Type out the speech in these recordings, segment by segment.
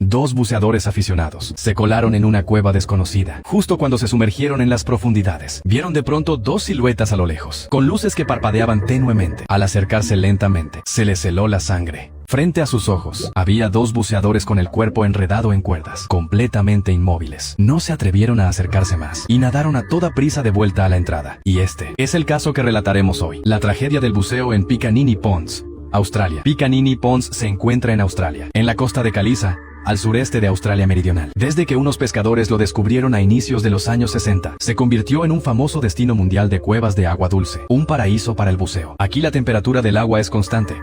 Dos buceadores aficionados se colaron en una cueva desconocida. Justo cuando se sumergieron en las profundidades, vieron de pronto dos siluetas a lo lejos, con luces que parpadeaban tenuemente. Al acercarse lentamente, se les heló la sangre. Frente a sus ojos, había dos buceadores con el cuerpo enredado en cuerdas, completamente inmóviles. No se atrevieron a acercarse más, y nadaron a toda prisa de vuelta a la entrada. Y este es el caso que relataremos hoy. La tragedia del buceo en Picaninny Ponds, Australia. Picaninny Ponds se encuentra en Australia, en la costa de Caliza, al sureste de Australia Meridional. Desde que unos pescadores lo descubrieron a inicios de los años 60, se convirtió en un famoso destino mundial de cuevas de agua dulce, un paraíso para el buceo. Aquí la temperatura del agua es constante,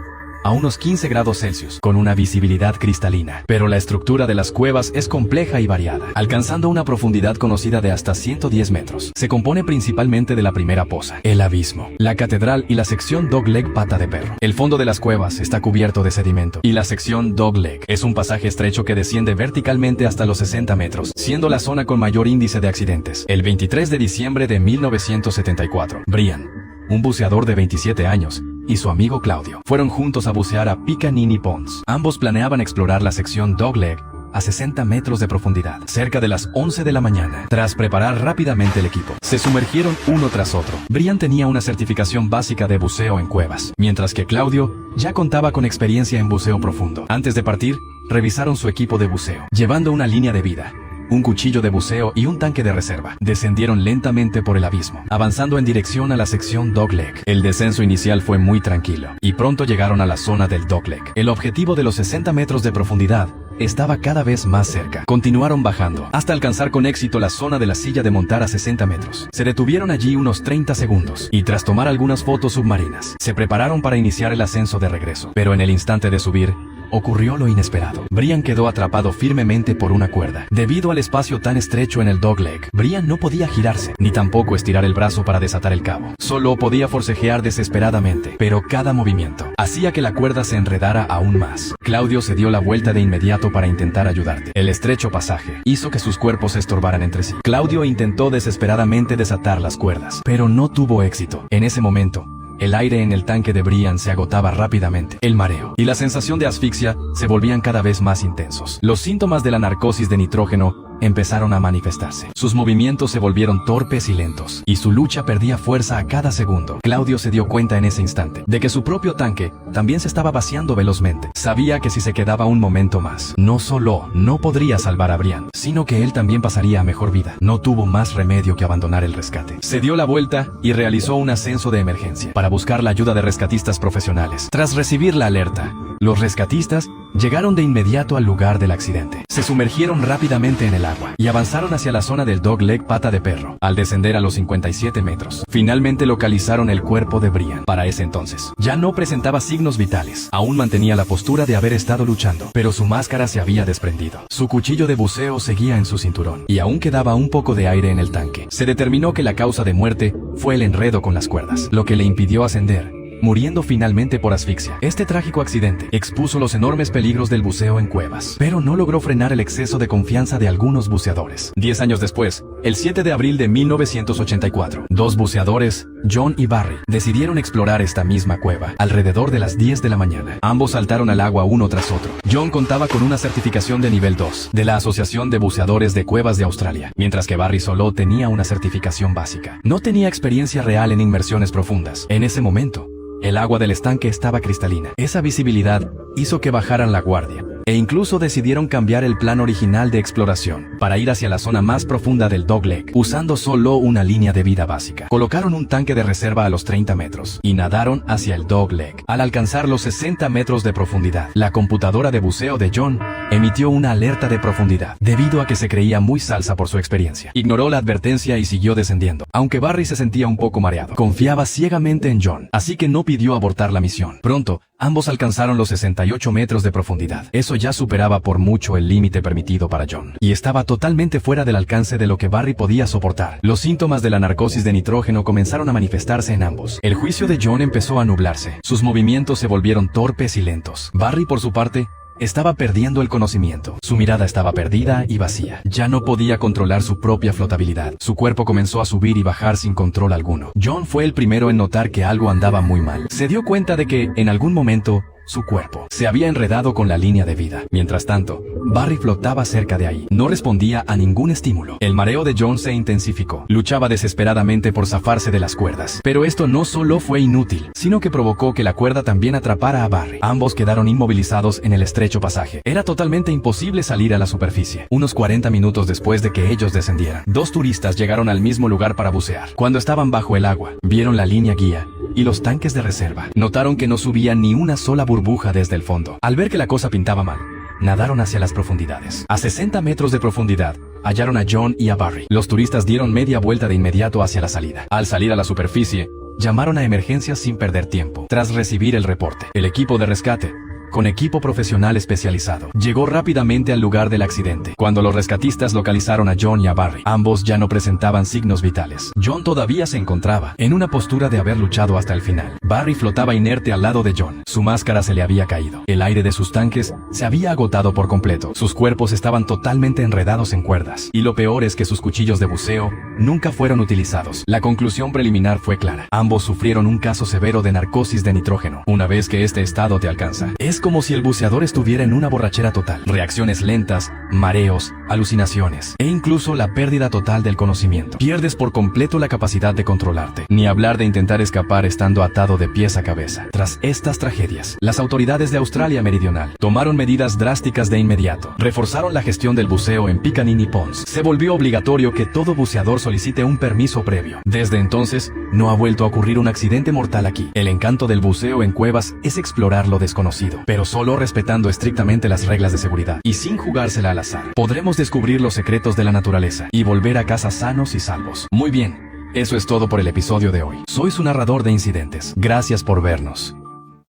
a unos 15 grados Celsius, con una visibilidad cristalina. Pero la estructura de las cuevas es compleja y variada, alcanzando una profundidad conocida de hasta 110 metros. Se compone principalmente de la primera poza, el abismo, la catedral y la sección Dogleg pata de perro. El fondo de las cuevas está cubierto de sedimento, y la sección Dogleg es un pasaje estrecho que desciende verticalmente hasta los 60 metros, siendo la zona con mayor índice de accidentes. El 23 de diciembre de 1974, Brian, un buceador de 27 años, y su amigo Claudio fueron juntos a bucear a Picaninny Ponds. Ambos planeaban explorar la sección Dogleg a 60 metros de profundidad, cerca de las 11 de la mañana. Tras preparar rápidamente el equipo, se sumergieron uno tras otro. Brian tenía una certificación básica de buceo en cuevas, mientras que Claudio ya contaba con experiencia en buceo profundo. Antes de partir, revisaron su equipo de buceo, llevando una línea de vida, un cuchillo de buceo y un tanque de reserva. Descendieron lentamente por el abismo, avanzando en dirección a la sección Dogleg. El descenso inicial fue muy tranquilo, y pronto llegaron a la zona del Dogleg. El objetivo de los 60 metros de profundidad estaba cada vez más cerca. Continuaron bajando, hasta alcanzar con éxito la zona de la silla de montar a 60 metros. Se detuvieron allí unos 30 segundos, y tras tomar algunas fotos submarinas, se prepararon para iniciar el ascenso de regreso. Pero en el instante de subir, ocurrió lo inesperado. Brian quedó atrapado firmemente por una cuerda. Debido al espacio tan estrecho en el Dogleg, Brian no podía girarse, ni tampoco estirar el brazo para desatar el cabo. Solo podía forcejear desesperadamente, pero cada movimiento hacía que la cuerda se enredara aún más. Claudio se dio la vuelta de inmediato para intentar ayudarte. El estrecho pasaje hizo que sus cuerpos se estorbaran entre sí. Claudio intentó desesperadamente desatar las cuerdas, pero no tuvo éxito. En ese momento, el aire en el tanque de Brian se agotaba rápidamente. El mareo y la sensación de asfixia se volvían cada vez más intensos. Los síntomas de la narcosis de nitrógeno empezaron a manifestarse. Sus movimientos se volvieron torpes y lentos, y su lucha perdía fuerza a cada segundo. Claudio se dio cuenta en ese instante de que su propio tanque también se estaba vaciando velozmente. Sabía que si se quedaba un momento más, no solo no podría salvar a Brian, sino que él también pasaría a mejor vida. No tuvo más remedio que abandonar el rescate. Se dio la vuelta y realizó un ascenso de emergencia para buscar la ayuda de rescatistas profesionales. Tras recibir la alerta, los rescatistas llegaron de inmediato al lugar del accidente. Se sumergieron rápidamente en el agua y avanzaron hacia la zona del Dogleg pata de perro. Al descender a los 57 metros, finalmente localizaron el cuerpo de Brian. Para ese entonces, ya no presentaba signos vitales. Aún mantenía la postura de haber estado luchando, pero su máscara se había desprendido. Su cuchillo de buceo seguía en su cinturón, y aún quedaba un poco de aire en el tanque. Se determinó que la causa de muerte fue el enredo con las cuerdas, lo que le impidió ascender, muriendo finalmente por asfixia. Este trágico accidente expuso los enormes peligros del buceo en cuevas, pero no logró frenar el exceso de confianza de algunos buceadores. 10 años después, el 7 de abril de 1984, dos buceadores, John y Barry, decidieron explorar esta misma cueva alrededor de las 10 de la mañana. Ambos saltaron al agua uno tras otro. John contaba con una certificación de nivel 2 de la Asociación de Buceadores de Cuevas de Australia, mientras que Barry solo tenía una certificación básica. No tenía experiencia real en inmersiones profundas. En ese momento, el agua del estanque estaba cristalina. Esa visibilidad hizo que bajaran la guardia, e incluso decidieron cambiar el plan original de exploración para ir hacia la zona más profunda del Dogleg, usando solo una línea de vida básica. Colocaron un tanque de reserva a los 30 metros y nadaron hacia el Dogleg. Al alcanzar los 60 metros de profundidad, la computadora de buceo de John emitió una alerta de profundidad, debido a que se creía muy salsa por su experiencia. Ignoró la advertencia y siguió descendiendo. Aunque Barry se sentía un poco mareado, confiaba ciegamente en John, así que no pidió abortar la misión. Pronto, ambos alcanzaron los 68 metros de profundidad. Eso ya superaba por mucho el límite permitido para John, y estaba totalmente fuera del alcance de lo que Barry podía soportar. Los síntomas de la narcosis de nitrógeno comenzaron a manifestarse en ambos. El juicio de John empezó a nublarse. Sus movimientos se volvieron torpes y lentos. Barry, por su parte, estaba perdiendo el conocimiento. Su mirada estaba perdida y vacía. Ya no podía controlar su propia flotabilidad. Su cuerpo comenzó a subir y bajar sin control alguno. John fue el primero en notar que algo andaba muy mal. Se dio cuenta de que, en algún momento, su cuerpo se había enredado con la línea de vida. Mientras tanto, Barry flotaba cerca de ahí. No respondía a ningún estímulo. El mareo de John se intensificó. Luchaba desesperadamente por zafarse de las cuerdas. Pero esto no solo fue inútil, sino que provocó que la cuerda también atrapara a Barry. Ambos quedaron inmovilizados en el estrecho pasaje. Era totalmente imposible salir a la superficie. Unos 40 minutos después de que ellos descendieran, dos turistas llegaron al mismo lugar para bucear. Cuando estaban bajo el agua, vieron la línea guía y los tanques de reserva. Notaron que no subía ni una sola burbuja desde el fondo. Al ver que la cosa pintaba mal, nadaron hacia las profundidades. A 60 metros de profundidad, hallaron a John y a Barry. Los turistas dieron media vuelta de inmediato hacia la salida. Al salir a la superficie, llamaron a emergencias sin perder tiempo. Tras recibir el reporte, el equipo de rescate, con equipo profesional especializado, llegó rápidamente al lugar del accidente. Cuando los rescatistas localizaron a John y a Barry, ambos ya no presentaban signos vitales. John todavía se encontraba en una postura de haber luchado hasta el final. Barry flotaba inerte al lado de John. Su máscara se le había caído. El aire de sus tanques se había agotado por completo. Sus cuerpos estaban totalmente enredados en cuerdas. Y lo peor es que sus cuchillos de buceo nunca fueron utilizados. La conclusión preliminar fue clara. Ambos sufrieron un caso severo de narcosis de nitrógeno. Una vez que este estado te alcanza, es como si el buceador estuviera en una borrachera total. Reacciones lentas, mareos, alucinaciones e incluso la pérdida total del conocimiento. Pierdes por completo la capacidad de controlarte. Ni hablar de intentar escapar estando atado de pies a cabeza. Tras estas tragedias, las autoridades de Australia Meridional tomaron medidas drásticas de inmediato. Reforzaron la gestión del buceo en Picanini Ponds. Se volvió obligatorio que todo buceador solicite un permiso previo. Desde entonces, no ha vuelto a ocurrir un accidente mortal aquí. El encanto del buceo en cuevas es explorar lo desconocido, pero solo respetando estrictamente las reglas de seguridad y sin jugársela al azar. Podremos descubrir los secretos de la naturaleza y volver a casa sanos y salvos. Muy bien, eso es todo por el episodio de hoy. Soy su narrador de incidentes. Gracias por vernos.